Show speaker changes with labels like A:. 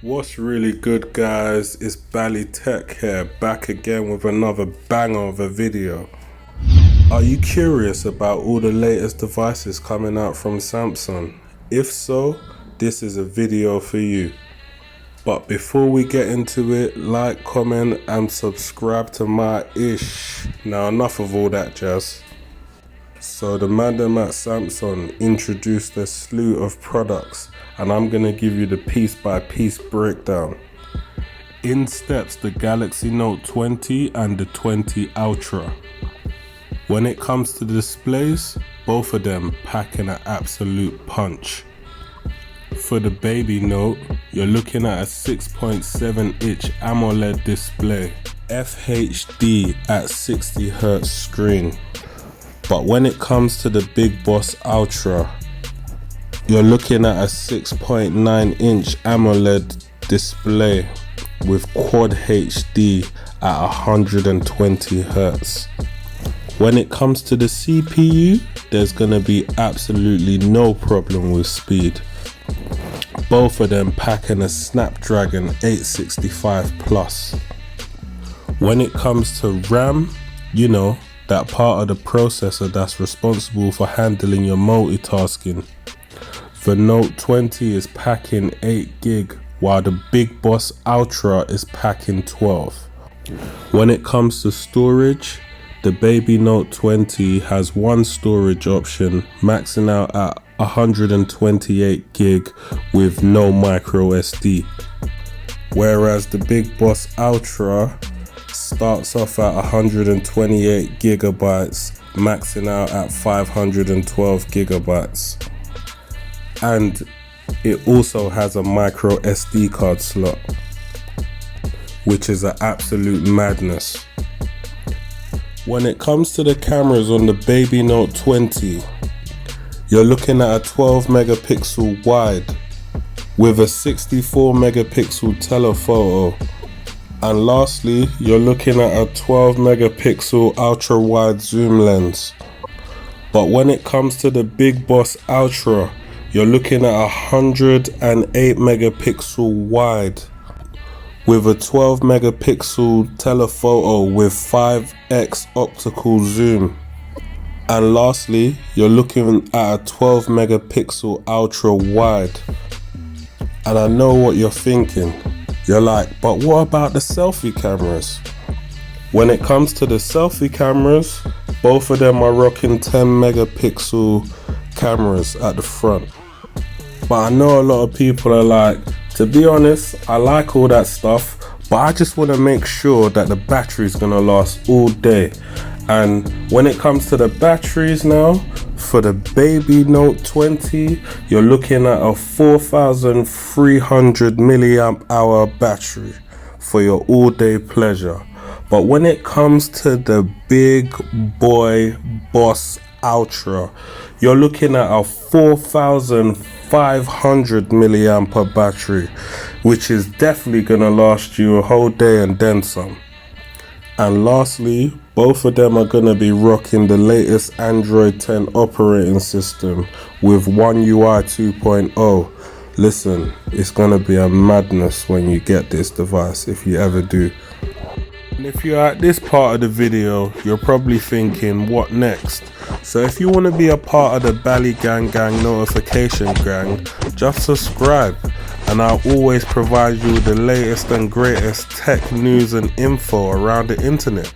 A: What's really good, guys? It's Balleytech here, back again with another banger of a video. Are you curious about all the latest devices coming out from Samsung? If so, this is a video for you. But before we get into it, like, comment and subscribe to my ish. Now enough of all that jazz. So the madam at Samsung introduced a slew of products, and I'm gonna give you the piece by piece breakdown. In steps the Galaxy Note 20 and the 20 Ultra. When it comes to displays, both of them packing an absolute punch. For the Baby Note, you're looking at a 6.7-inch AMOLED display, FHD at 60Hz screen. But when it comes to the Big Boss Ultra, you're looking at a 6.9-inch AMOLED display with Quad HD at 120 Hz. When it comes to the CPU, there's gonna be absolutely no problem with speed. Both of them packing a Snapdragon 865 Plus. When it comes to RAM, you know, that part of the processor that's responsible for handling your multitasking. The Note 20 is packing 8GB, while the Big Boss Ultra is packing 12. When it comes to storage, the Baby Note 20 has one storage option, maxing out at 128GB with no micro SD. Whereas the Big Boss Ultra starts off at 128GB, maxing out at 512GB. And it also has a micro SD card slot, which is an absolute madness. When it comes to the cameras on the Baby Note 20, you're looking at a 12 megapixel wide with a 64 megapixel telephoto. And lastly, you're looking at a 12 megapixel ultra wide zoom lens. But when it comes to the Big Boss Ultra, you're looking at 108 megapixel wide with a 12 megapixel telephoto with 5x optical zoom. And lastly, you're looking at a 12 megapixel ultra wide. And I know what you're thinking. You're like, but what about the selfie cameras? When it comes to the selfie cameras, both of them are rocking 10 megapixel cameras at the front. But I know a lot of people are like, to be honest, I like all that stuff, but I just want to make sure that the battery's gonna last all day. And when it comes to the batteries now, for the Baby Note 20, you're looking at a 4,300 milliamp hour battery for your all day pleasure. But when it comes to the Big Boy Boss Ultra, you're looking at a 4,500 milliamp hour battery, which is definitely gonna last you a whole day and then some. And lastly, both of them are going to be rocking the latest Android 10 operating system with One UI 2.0. Listen, it's going to be a madness when you get this device, if you ever do. And if you're at this part of the video, you're probably thinking, what next? So if you want to be a part of the Balley Gang notification gang, just subscribe. And I'll always provide you with the latest and greatest tech news and info around the internet.